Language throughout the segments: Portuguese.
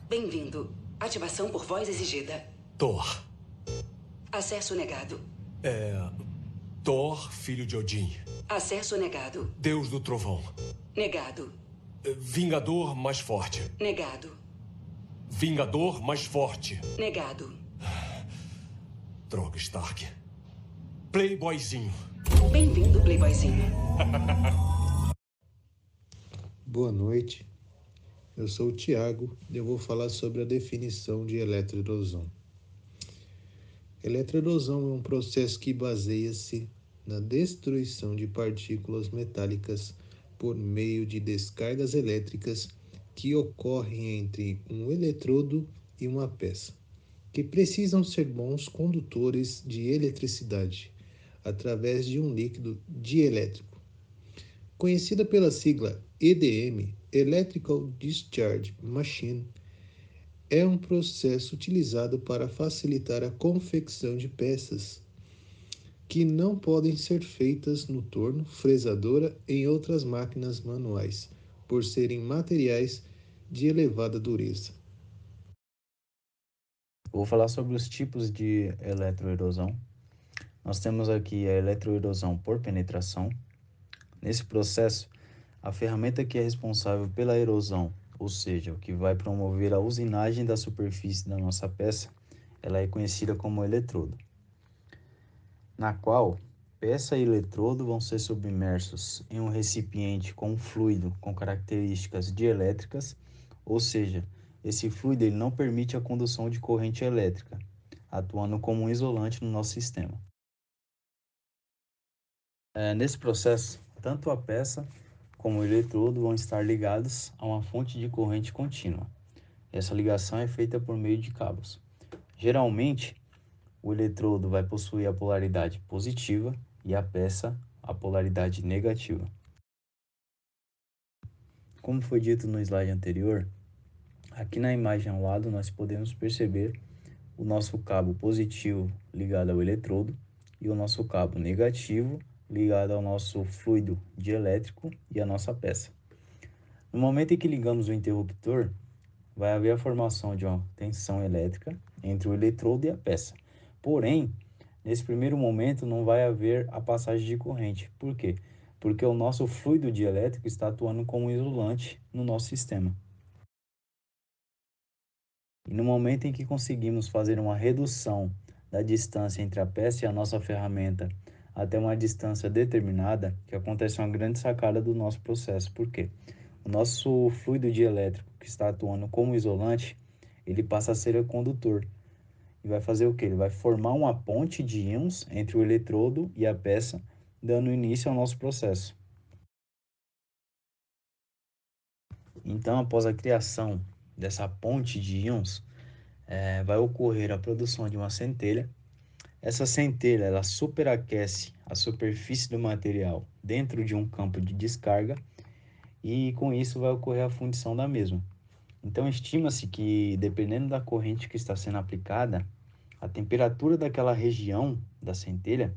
Bem-vindo. Ativação por voz exigida. Thor. Acesso negado. Thor, filho de Odin. Acesso negado. Deus do trovão. Negado. Vingador mais forte. Negado. Vingador mais forte. Negado. Droga, Stark. Playboyzinho. Bem-vindo, Playboyzinho. Boa noite. Eu sou o Thiago e eu vou falar sobre a definição de eletroerosão. Eletroerosão é um processo que baseia-se na destruição de partículas metálicas por meio de descargas elétricas que ocorrem entre um eletrodo e uma peça, que precisam ser bons condutores de eletricidade através de um líquido dielétrico. Conhecida pela sigla EDM, Electrical Discharge Machine, é um processo utilizado para facilitar a confecção de peças que não podem ser feitas no torno, fresadora e em outras máquinas manuais, por serem materiais de elevada dureza. Vou falar sobre os tipos de eletroerosão. Nós temos aqui a eletroerosão por penetração. Nesse processo, a ferramenta que é responsável pela erosão, ou seja, o que vai promover a usinagem da superfície da nossa peça, ela é conhecida como eletrodo, na qual peça e eletrodo vão ser submersos em um recipiente com um fluido com características dielétricas, ou seja, esse fluido ele não permite a condução de corrente elétrica, atuando como um isolante no nosso sistema. Nesse processo, tanto a peça como o eletrodo vão estar ligados a uma fonte de corrente contínua. Essa ligação é feita por meio de cabos. Geralmente, o eletrodo vai possuir a polaridade positiva e a peça a polaridade negativa. Como foi dito no slide anterior, aqui na imagem ao lado nós podemos perceber o nosso cabo positivo ligado ao eletrodo e o nosso cabo negativo ligado ao nosso fluido dielétrico e à nossa peça. No momento em que ligamos o interruptor, vai haver a formação de uma tensão elétrica entre o eletrodo e a peça. Porém, nesse primeiro momento não vai haver a passagem de corrente. Por quê? Porque o nosso fluido dielétrico está atuando como isolante no nosso sistema. E no momento em que conseguimos fazer uma redução da distância entre a peça e a nossa ferramenta até uma distância determinada, que acontece uma grande sacada do nosso processo. Por quê? O nosso fluido dielétrico que está atuando como isolante, ele passa a ser o condutor. E vai fazer o quê? Ele vai formar uma ponte de íons entre o eletrodo e a peça, dando início ao nosso processo. Então, após a criação dessa ponte de íons, vai ocorrer a produção de uma centelha. Essa centelha ela superaquece a superfície do material dentro de um campo de descarga e com isso vai ocorrer a fundição da mesma. Então estima-se que, dependendo da corrente que está sendo aplicada, a temperatura daquela região da centelha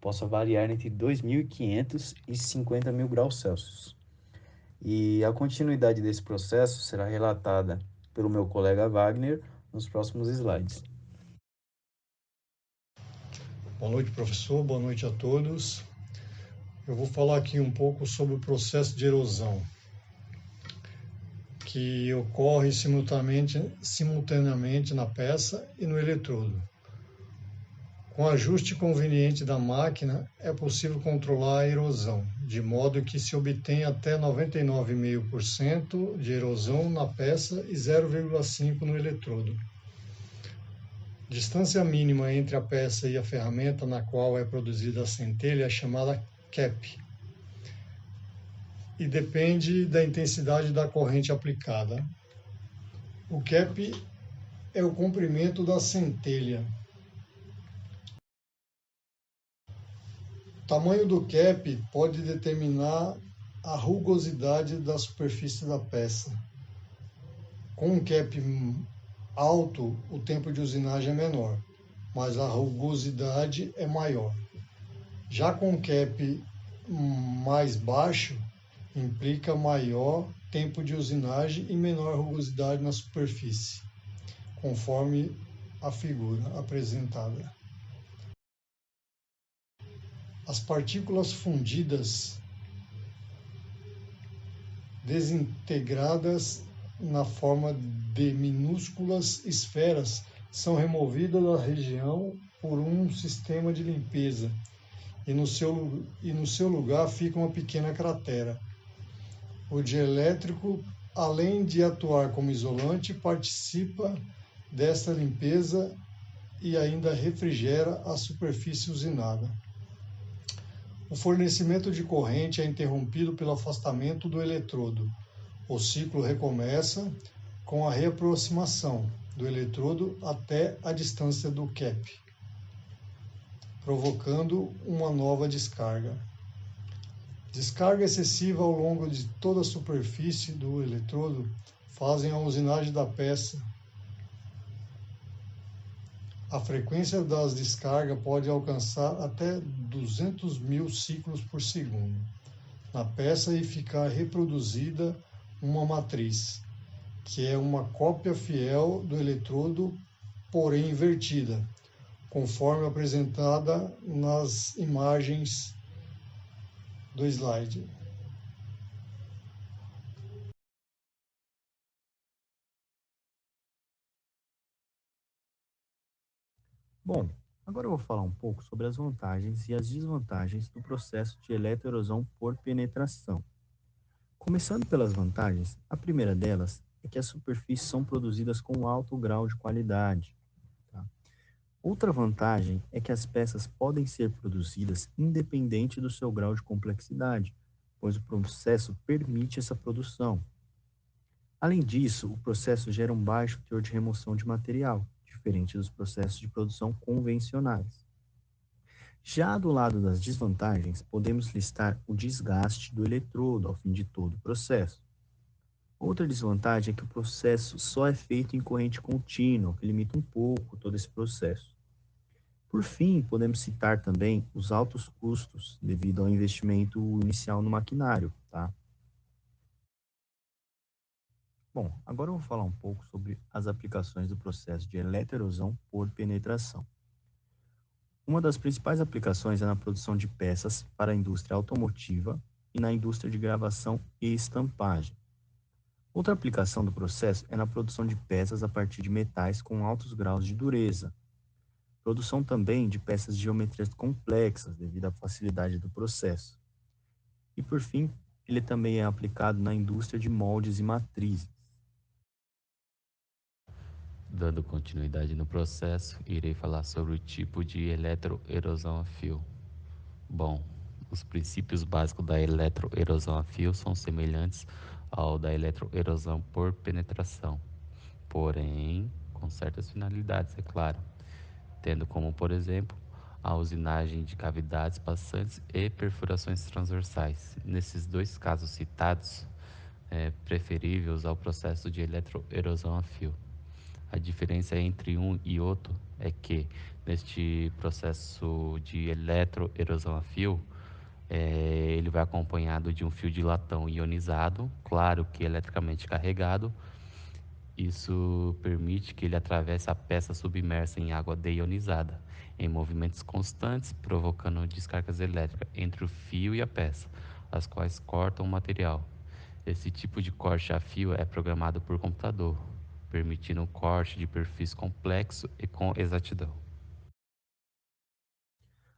possa variar entre 2.500 e 50.000 graus Celsius. E a continuidade desse processo será relatada pelo meu colega Wagner nos próximos slides. Boa noite, professor. Boa noite a todos. Eu vou falar aqui um pouco sobre o processo de erosão, que ocorre simultaneamente na peça e no eletrodo. Com ajuste conveniente da máquina, é possível controlar a erosão, de modo que se obtém até 99,5% de erosão na peça e 0,5% no eletrodo. Distância mínima entre a peça e a ferramenta na qual é produzida a centelha é chamada cap e depende da intensidade da corrente aplicada. O cap é o comprimento da centelha. O tamanho do cap pode determinar a rugosidade da superfície da peça. Com um cap alto, o tempo de usinagem é menor, mas a rugosidade é maior. Já com cap mais baixo, implica maior tempo de usinagem e menor rugosidade na superfície, conforme a figura apresentada. As partículas fundidas, desintegradas na forma de minúsculas esferas, são removidas da região por um sistema de limpeza e no seu lugar fica uma pequena cratera. O dielétrico, além de atuar como isolante, participa desta limpeza e ainda refrigera a superfície usinada. O fornecimento de corrente é interrompido pelo afastamento do eletrodo. O ciclo recomeça com a reaproximação do eletrodo até a distância do cap, provocando uma nova descarga. Descarga excessiva ao longo de toda a superfície do eletrodo fazem a usinagem da peça. A frequência das descargas pode alcançar até 200.000 ciclos por segundo na peça e ficar reproduzida uma matriz, que é uma cópia fiel do eletrodo, porém invertida, conforme apresentada nas imagens do slide. Bom, agora eu vou falar um pouco sobre as vantagens e as desvantagens do processo de eletroerosão por penetração. Começando pelas vantagens, a primeira delas é que as superfícies são produzidas com alto grau de qualidade. Tá? Outra vantagem é que as peças podem ser produzidas independente do seu grau de complexidade, pois o processo permite essa produção. Além disso, o processo gera um baixo teor de remoção de material, diferente dos processos de produção convencionais. Já do lado das desvantagens, podemos listar o desgaste do eletrodo ao fim de todo o processo. Outra desvantagem é que o processo só é feito em corrente contínua, o que limita um pouco todo esse processo. Por fim, podemos citar também os altos custos devido ao investimento inicial no maquinário, tá? Bom, agora eu vou falar um pouco sobre as aplicações do processo de eletroerosão por penetração. Uma das principais aplicações é na produção de peças para a indústria automotiva e na indústria de gravação e estampagem. Outra aplicação do processo é na produção de peças a partir de metais com altos graus de dureza. Produção também de peças de geometrias complexas devido à facilidade do processo. E por fim, ele também é aplicado na indústria de moldes e matrizes. Dando continuidade no processo, irei falar sobre o tipo de eletroerosão a fio. Bom, os princípios básicos da eletroerosão a fio são semelhantes ao da eletroerosão por penetração, porém com certas finalidades, é claro, tendo como, por exemplo, a usinagem de cavidades passantes e perfurações transversais. Nesses dois casos citados, é preferível usar o processo de eletroerosão a fio. A diferença entre um e outro é que, neste processo de eletroerosão a fio, ele vai acompanhado de um fio de latão ionizado, claro que eletricamente carregado. Isso permite que ele atravesse a peça submersa em água deionizada, em movimentos constantes, provocando descargas elétricas entre o fio e a peça, as quais cortam o material. Esse tipo de corte a fio é programado por computador, permitindo o corte de perfis complexo e com exatidão.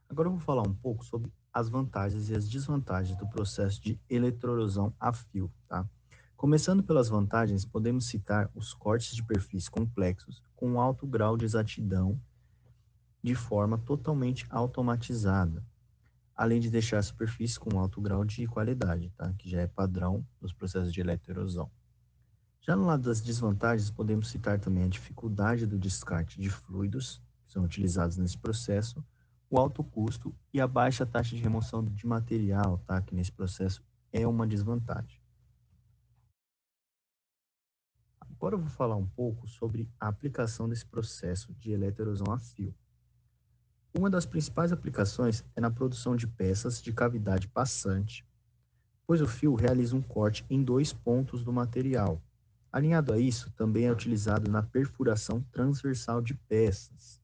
Agora eu vou falar um pouco sobre as vantagens e as desvantagens do processo de eletroerosão a fio, tá? Começando pelas vantagens, podemos citar os cortes de perfis complexos com alto grau de exatidão de forma totalmente automatizada, além de deixar a superfície com alto grau de qualidade, tá? Que já é padrão nos processos de eletroerosão. Já no lado das desvantagens, podemos citar também a dificuldade do descarte de fluidos que são utilizados nesse processo, o alto custo e a baixa taxa de remoção de material, tá? Que nesse processo é uma desvantagem. Agora eu vou falar um pouco sobre a aplicação desse processo de eletroerosão a fio. Uma das principais aplicações é na produção de peças de cavidade passante pois o fio realiza um corte em 2 pontos do material. Alinhado a isso, também é utilizado na perfuração transversal de peças.